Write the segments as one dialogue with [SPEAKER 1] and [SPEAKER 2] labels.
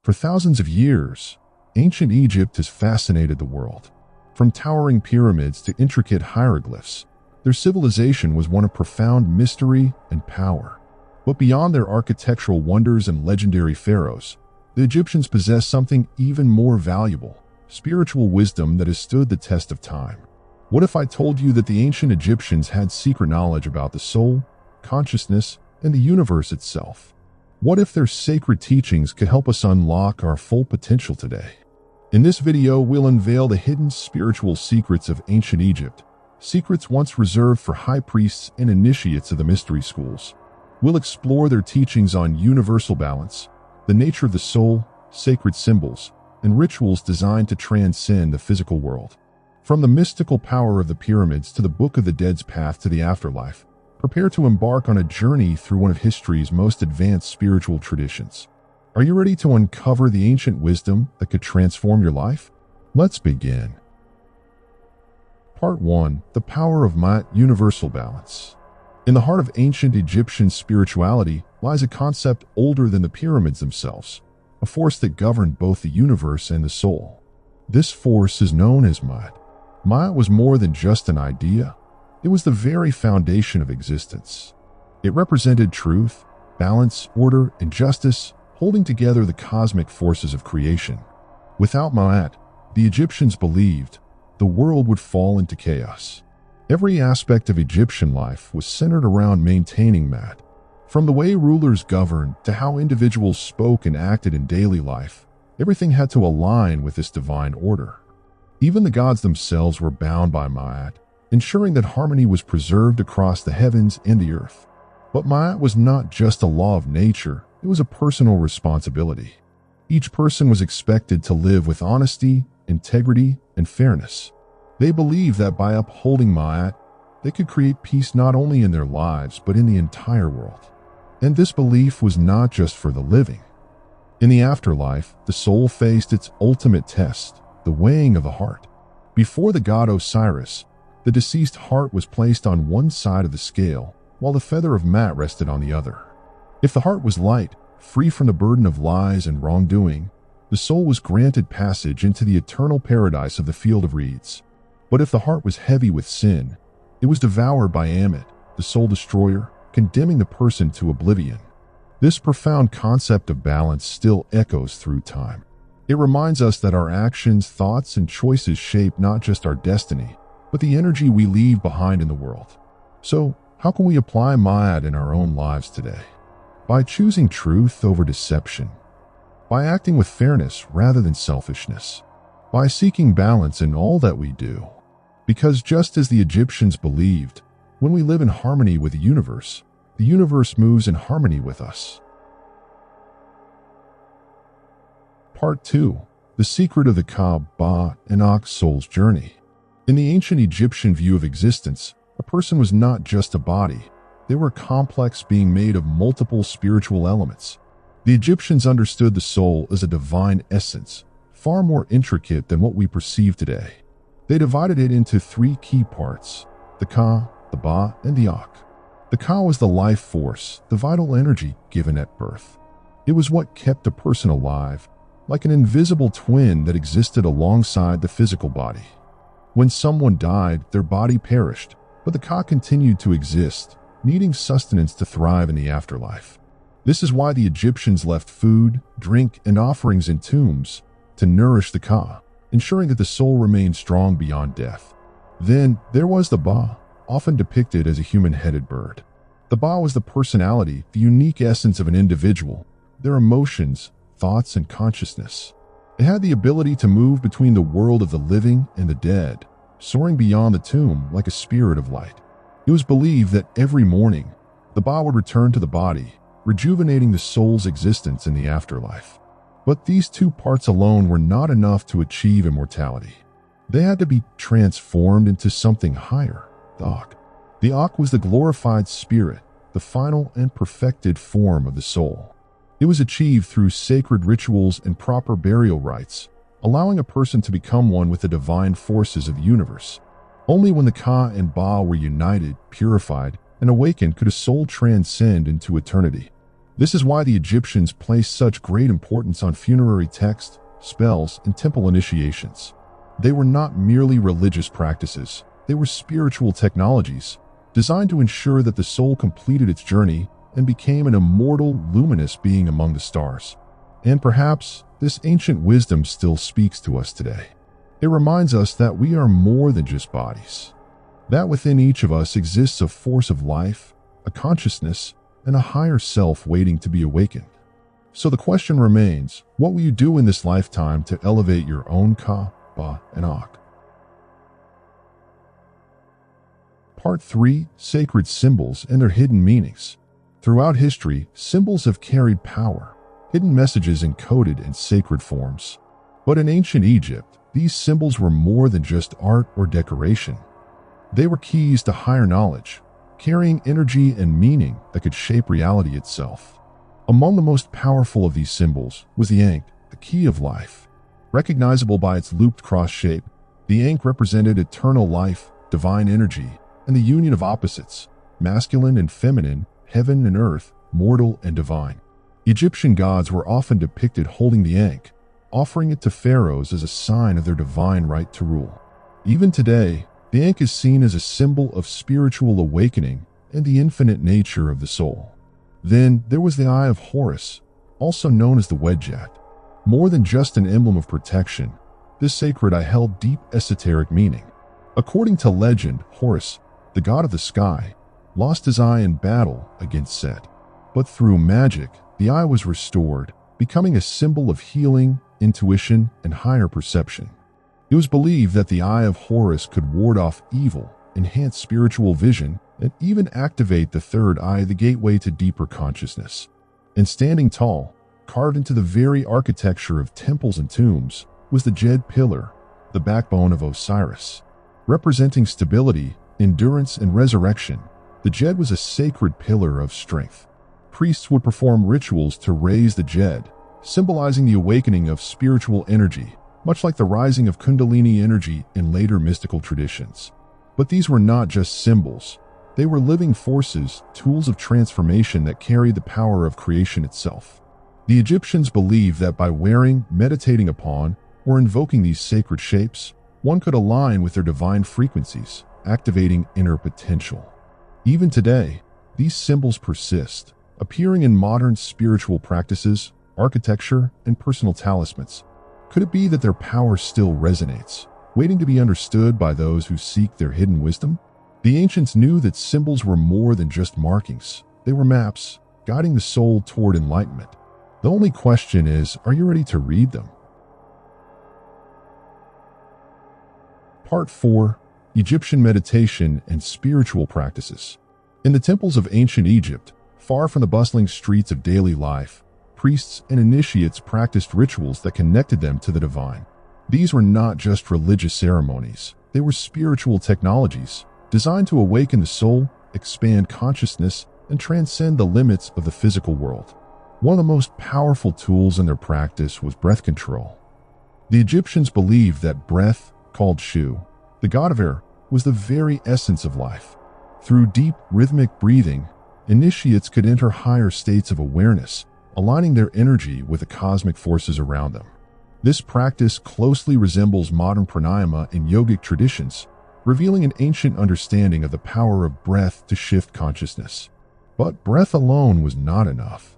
[SPEAKER 1] For thousands of years, ancient Egypt has fascinated the world. From towering pyramids to intricate hieroglyphs, their civilization was one of profound mystery and power. But beyond their architectural wonders and legendary pharaohs, the Egyptians possessed something even more valuable: spiritual wisdom that has stood the test of time. What if I told you that the ancient Egyptians had secret knowledge about the soul, consciousness, and the universe itself? What if their sacred teachings could help us unlock our full potential today? In this video, we'll unveil the hidden spiritual secrets of ancient Egypt, secrets once reserved for high priests and initiates of the mystery schools. We'll explore their teachings on universal balance, the nature of the soul, sacred symbols, and rituals designed to transcend the physical world. From the mystical power of the pyramids to the Book of the Dead's path to the afterlife, prepare to embark on a journey through one of history's most advanced spiritual traditions. Are you ready to uncover the ancient wisdom that could transform your life? Let's begin. Part 1. The Power of Ma'at, Universal Balance. In the heart of ancient Egyptian spirituality lies a concept older than the pyramids themselves, a force that governed both the universe and the soul. This force is known as Ma'at. Ma'at was more than just an idea. It was the very foundation of existence. It represented truth, balance, order, and justice, holding together the cosmic forces of creation. Without Ma'at, the Egyptians believed, the world would fall into chaos. Every aspect of Egyptian life was centered around maintaining Ma'at. From the way rulers governed to how individuals spoke and acted in daily life, everything had to align with this divine order. Even the gods themselves were bound by Ma'at, ensuring that harmony was preserved across the heavens and the earth. But Ma'at was not just a law of nature, it was a personal responsibility. Each person was expected to live with honesty, integrity, and fairness. They believed that by upholding Ma'at, they could create peace not only in their lives but in the entire world. And this belief was not just for the living. In the afterlife, the soul faced its ultimate test, the weighing of the heart. Before the god Osiris, the deceased heart was placed on one side of the scale, while the feather of Ma'at rested on the other. If the heart was light, free from the burden of lies and wrongdoing, the soul was granted passage into the eternal paradise of the field of reeds. But if the heart was heavy with sin, it was devoured by Ammit, the soul destroyer, condemning the person to oblivion. This profound concept of balance still echoes through time. It reminds us that our actions, thoughts, and choices shape not just our destiny, but the energy we leave behind in the world. So, how can we apply Ma'at in our own lives today? By choosing truth over deception. By acting with fairness rather than selfishness. By seeking balance in all that we do. Because just as the Egyptians believed, when we live in harmony with the universe moves in harmony with us. Part 2. The Secret of the Ka, Ba, and Ak Soul's Journey. In the ancient Egyptian view of existence, a person was not just a body. They were a complex being made of multiple spiritual elements. The Egyptians understood the soul as a divine essence, far more intricate than what we perceive today. They divided it into three key parts: the Ka, the Ba, and the Ak. The Ka was the life force, the vital energy given at birth. It was what kept a person alive, like an invisible twin that existed alongside the physical body. When someone died, their body perished, but the Ka continued to exist, needing sustenance to thrive in the afterlife. This is why the Egyptians left food, drink, and offerings in tombs to nourish the Ka, ensuring that the soul remained strong beyond death. Then there was the Ba, often depicted as a human-headed bird. The Ba was the personality, the unique essence of an individual, their emotions, thoughts, and consciousness. It had the ability to move between the world of the living and the dead, soaring beyond the tomb like a spirit of light. It was believed that every morning, the Ba would return to the body, rejuvenating the soul's existence in the afterlife. But these two parts alone were not enough to achieve immortality. They had to be transformed into something higher, the Ak. The Ak was the glorified spirit, the final and perfected form of the soul. It was achieved through sacred rituals and proper burial rites, allowing a person to become one with the divine forces of the universe. Only when the Ka and Ba were united, purified, and awakened could a soul transcend into eternity. This is why the Egyptians placed such great importance on funerary texts, spells, and temple initiations. They were not merely religious practices, they were spiritual technologies, designed to ensure that the soul completed its journey and became an immortal, luminous being among the stars. And perhaps this ancient wisdom still speaks to us today. It reminds us that we are more than just bodies, that within each of us exists a force of life, a consciousness, and a higher self waiting to be awakened. So the question remains, what will you do in this lifetime to elevate your own Ka, Ba, and Ak? Part 3. Sacred Symbols and Their Hidden Meanings. Throughout history, symbols have carried power, hidden messages encoded in sacred forms. But in ancient Egypt, these symbols were more than just art or decoration. They were keys to higher knowledge, carrying energy and meaning that could shape reality itself. Among the most powerful of these symbols was the Ankh, the key of life. Recognizable by its looped cross shape, the Ankh represented eternal life, divine energy, and the union of opposites, masculine and feminine, heaven and earth, mortal and divine. Egyptian gods were often depicted holding the Ankh, offering it to pharaohs as a sign of their divine right to rule. Even today, the Ankh is seen as a symbol of spiritual awakening and the infinite nature of the soul. Then there was the Eye of Horus, also known as the Wedjat. More than just an emblem of protection, this sacred eye held deep esoteric meaning. According to legend, Horus, the god of the sky, lost his eye in battle against Set. But through magic, the eye was restored, becoming a symbol of healing, intuition, and higher perception. It was believed that the Eye of Horus could ward off evil, enhance spiritual vision, and even activate the third eye, the gateway to deeper consciousness. And standing tall, carved into the very architecture of temples and tombs, was the Djed pillar, the backbone of Osiris. Representing stability, endurance, and resurrection, the Djed was a sacred pillar of strength. Priests would perform rituals to raise the Djed, symbolizing the awakening of spiritual energy, much like the rising of Kundalini energy in later mystical traditions. But these were not just symbols. They were living forces, tools of transformation that carried the power of creation itself. The Egyptians believed that by wearing, meditating upon, or invoking these sacred shapes, one could align with their divine frequencies, activating inner potential. Even today, these symbols persist, appearing in modern spiritual practices, architecture, and personal talismans. Could it be that their power still resonates, waiting to be understood by those who seek their hidden wisdom? The ancients knew that symbols were more than just markings. They were maps, guiding the soul toward enlightenment. The only question is, are you ready to read them? Part 4. Egyptian Meditation and Spiritual Practices. In the temples of ancient Egypt, far from the bustling streets of daily life, priests and initiates practiced rituals that connected them to the divine. These were not just religious ceremonies, they were spiritual technologies, designed to awaken the soul, expand consciousness, and transcend the limits of the physical world. One of the most powerful tools in their practice was breath control. The Egyptians believed that breath, called Shu, the god of air, was the very essence of life. Through deep, rhythmic breathing, initiates could enter higher states of awareness, aligning their energy with the cosmic forces around them. This practice closely resembles modern pranayama in yogic traditions, revealing an ancient understanding of the power of breath to shift consciousness. But breath alone was not enough.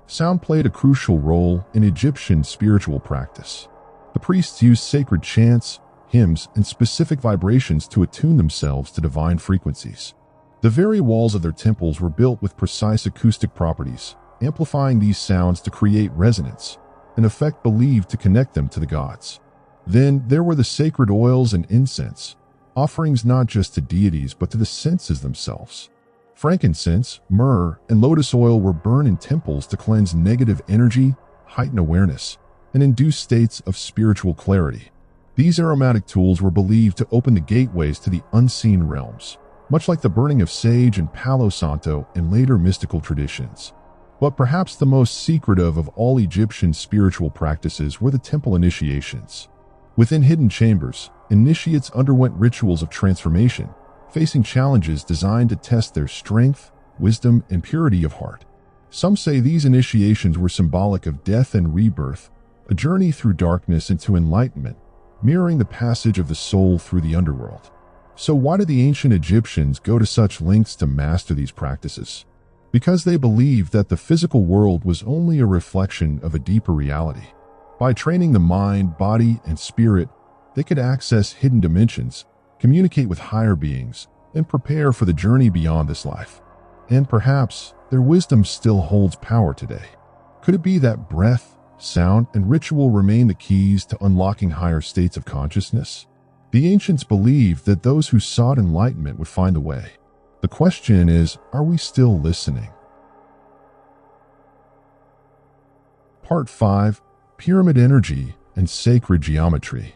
[SPEAKER 1] Sound played a crucial role in Egyptian spiritual practice. The priests used sacred chants, hymns, and specific vibrations to attune themselves to divine frequencies. The very walls of their temples were built with precise acoustic properties, amplifying these sounds to create resonance, an effect believed to connect them to the gods. Then there were the sacred oils and incense, offerings not just to deities but to the senses themselves. Frankincense, myrrh, and lotus oil were burned in temples to cleanse negative energy, heighten awareness, and induce states of spiritual clarity. These aromatic tools were believed to open the gateways to the unseen realms, much like the burning of sage and Palo Santo in later mystical traditions. But perhaps the most secretive of all Egyptian spiritual practices were the temple initiations. Within hidden chambers, initiates underwent rituals of transformation, facing challenges designed to test their strength, wisdom, and purity of heart. Some say these initiations were symbolic of death and rebirth, a journey through darkness into enlightenment, mirroring the passage of the soul through the underworld. So why did the ancient Egyptians go to such lengths to master these practices? Because they believed that the physical world was only a reflection of a deeper reality. By training the mind, body, and spirit, they could access hidden dimensions, communicate with higher beings, and prepare for the journey beyond this life. And perhaps their wisdom still holds power today. Could it be that breath, sound, and ritual remain the keys to unlocking higher states of consciousness? The ancients believed that those who sought enlightenment would find the way. The question is, are we still listening? Part 5. Pyramid Energy and Sacred Geometry.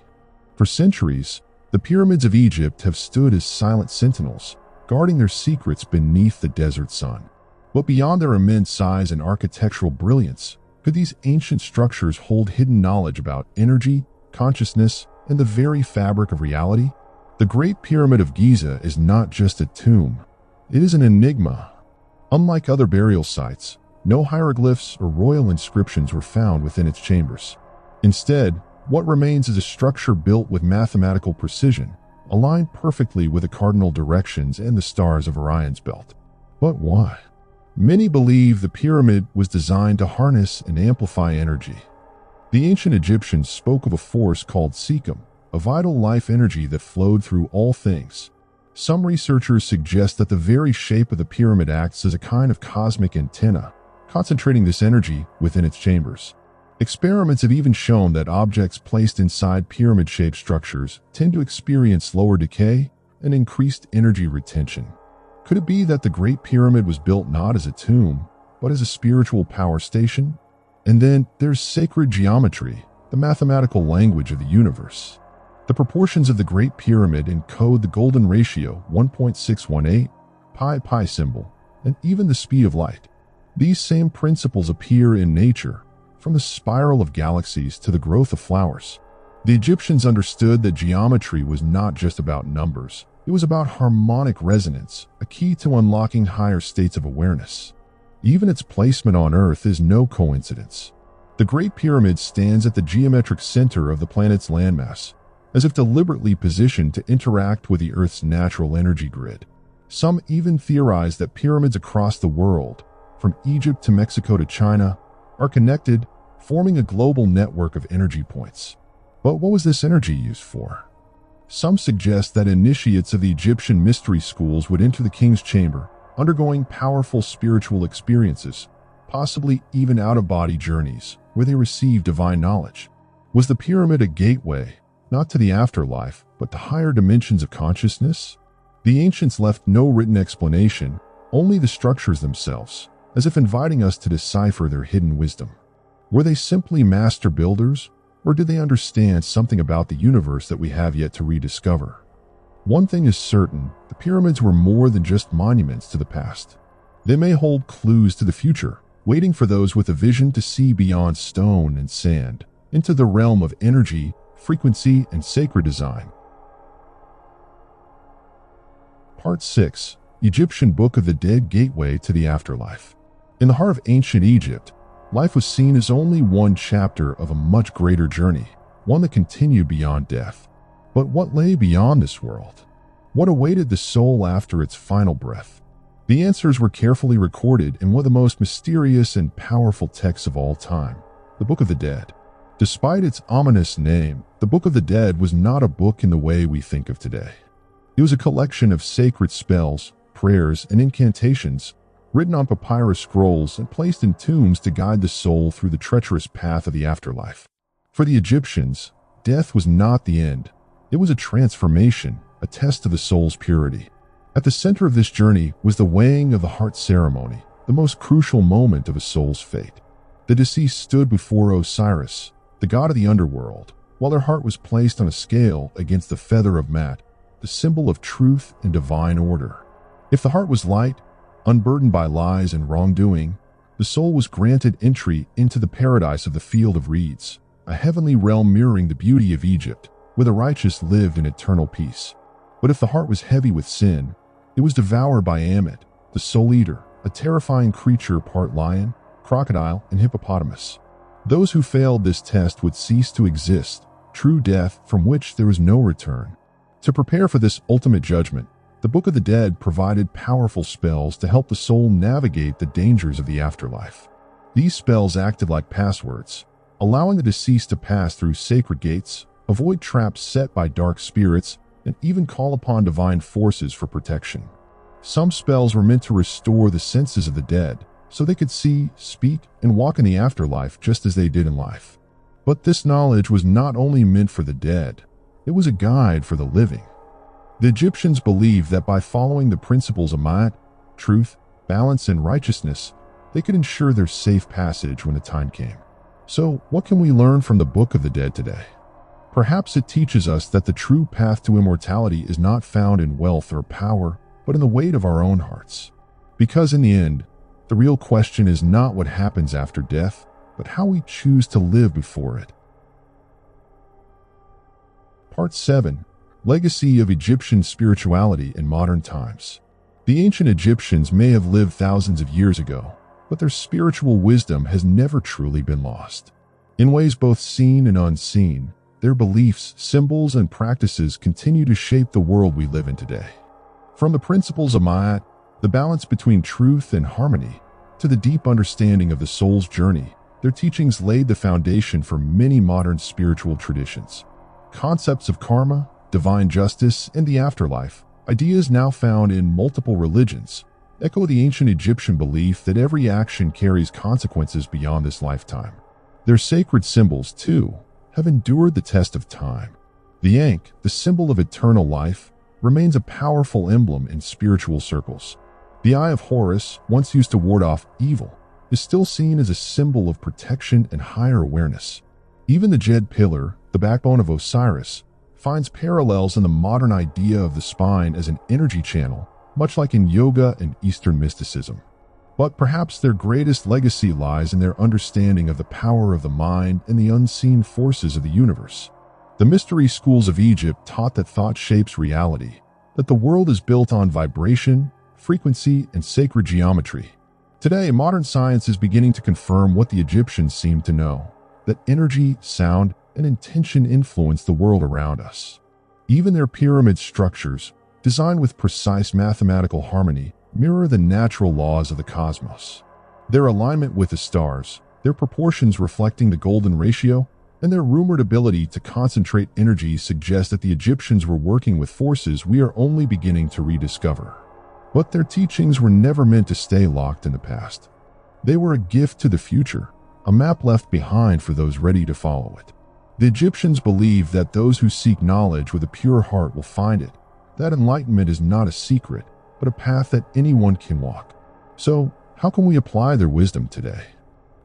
[SPEAKER 1] For centuries, the pyramids of Egypt have stood as silent sentinels, guarding their secrets beneath the desert sun. But beyond their immense size and architectural brilliance, could these ancient structures hold hidden knowledge about energy, consciousness, and the very fabric of reality? The Great Pyramid of Giza is not just a tomb. It is an enigma. Unlike other burial sites, no hieroglyphs or royal inscriptions were found within its chambers. Instead, what remains is a structure built with mathematical precision, aligned perfectly with the cardinal directions and the stars of Orion's belt. But why? Many believe the pyramid was designed to harness and amplify energy. The ancient Egyptians spoke of a force called Sekum, a vital life energy that flowed through all things. Some researchers suggest that the very shape of the pyramid acts as a kind of cosmic antenna, concentrating this energy within its chambers. Experiments have even shown that objects placed inside pyramid-shaped structures tend to experience slower decay and increased energy retention. Could it be that the Great Pyramid was built not as a tomb, but as a spiritual power station? And then there's sacred geometry, the mathematical language of the universe. The proportions of the Great Pyramid encode the golden ratio 1.618, pi symbol, and even the speed of light. These same principles appear in nature, from the spiral of galaxies to the growth of flowers. The Egyptians understood that geometry was not just about numbers. It was about harmonic resonance, a key to unlocking higher states of awareness. Even its placement on Earth is no coincidence. The Great Pyramid stands at the geometric center of the planet's landmass, as if deliberately positioned to interact with the Earth's natural energy grid. Some even theorize that pyramids across the world, from Egypt to Mexico to China, are connected, forming a global network of energy points. But what was this energy used for? Some suggest that initiates of the Egyptian mystery schools would enter the king's chamber, undergoing powerful spiritual experiences, possibly even out-of-body journeys, where they received divine knowledge. Was the pyramid a gateway, not to the afterlife, but to higher dimensions of consciousness? The ancients left no written explanation, only the structures themselves, as if inviting us to decipher their hidden wisdom. Were they simply master builders, or did they understand something about the universe that we have yet to rediscover? One thing is certain, the pyramids were more than just monuments to the past. They may hold clues to the future, waiting for those with a vision to see beyond stone and sand, into the realm of energy, frequency, and sacred design. Part 6. Egyptian Book of the Dead Gateway to the Afterlife. In the heart of ancient Egypt, life was seen as only one chapter of a much greater journey, one that continued beyond death. But what lay beyond this world? What awaited the soul after its final breath? The answers were carefully recorded in one of the most mysterious and powerful texts of all time, the Book of the Dead. Despite its ominous name, the Book of the Dead was not a book in the way we think of today. It was a collection of sacred spells, prayers, and incantations, written on papyrus scrolls and placed in tombs to guide the soul through the treacherous path of the afterlife. For the Egyptians, death was not the end. It was a transformation, a test of the soul's purity. At the center of this journey was the weighing of the heart ceremony, the most crucial moment of a soul's fate. The deceased stood before Osiris, the god of the underworld, while their heart was placed on a scale against the feather of Mat, the symbol of truth and divine order. If the heart was light, unburdened by lies and wrongdoing, the soul was granted entry into the paradise of the Field of Reeds, a heavenly realm mirroring the beauty of Egypt, where the righteous lived in eternal peace. But if the heart was heavy with sin, it was devoured by Ammit, the soul eater, a terrifying creature part lion, crocodile, and hippopotamus. Those who failed this test would cease to exist, true death from which there was no return. To prepare for this ultimate judgment, the Book of the Dead provided powerful spells to help the soul navigate the dangers of the afterlife. These spells acted like passwords, allowing the deceased to pass through sacred gates, avoid traps set by dark spirits, and even call upon divine forces for protection. Some spells were meant to restore the senses of the dead, so they could see, speak, and walk in the afterlife just as they did in life. But this knowledge was not only meant for the dead, it was a guide for the living. The Egyptians believed that by following the principles of Ma'at, truth, balance, and righteousness, they could ensure their safe passage when the time came. So, what can we learn from the Book of the Dead today? Perhaps it teaches us that the true path to immortality is not found in wealth or power, but in the weight of our own hearts. Because in the end, the real question is not what happens after death, but how we choose to live before it. Part 7. Legacy of Egyptian Spirituality in Modern Times. The ancient Egyptians may have lived thousands of years ago, but their spiritual wisdom has never truly been lost. In ways both seen and unseen, their beliefs, symbols, and practices continue to shape the world we live in today. From the principles of Ma'at, the balance between truth and harmony, to the deep understanding of the soul's journey, their teachings laid the foundation for many modern spiritual traditions. Concepts of karma, divine justice, and the afterlife, ideas now found in multiple religions, echo the ancient Egyptian belief that every action carries consequences beyond this lifetime. Their sacred symbols, too, have endured the test of time. The Ankh, the symbol of eternal life, remains a powerful emblem in spiritual circles. The Eye of Horus, once used to ward off evil, is still seen as a symbol of protection and higher awareness. Even the Djed pillar, the backbone of Osiris, finds parallels in the modern idea of the spine as an energy channel, much like in yoga and Eastern mysticism. But perhaps their greatest legacy lies in their understanding of the power of the mind and the unseen forces of the universe. The mystery schools of Egypt taught that thought shapes reality, that the world is built on vibration, frequency, and sacred geometry. Today, modern science is beginning to confirm what the Egyptians seemed to know, that energy, sound, and intention influence the world around us. Even their pyramid structures, designed with precise mathematical harmony, mirror the natural laws of the cosmos. Their alignment with the stars, their proportions reflecting the golden ratio, and their rumored ability to concentrate energy suggest that the Egyptians were working with forces we are only beginning to rediscover. But their teachings were never meant to stay locked in the past. They were a gift to the future, a map left behind for those ready to follow it. The Egyptians believed that those who seek knowledge with a pure heart will find it, that enlightenment is not a secret, but a path that anyone can walk. So, how can we apply their wisdom today?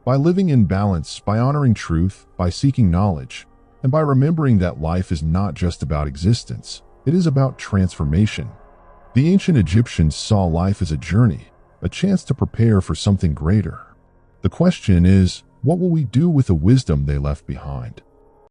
[SPEAKER 1] By living in balance, by honoring truth, by seeking knowledge, and by remembering that life is not just about existence, it is about transformation. The ancient Egyptians saw life as a journey, a chance to prepare for something greater. The question is, what will we do with the wisdom they left behind?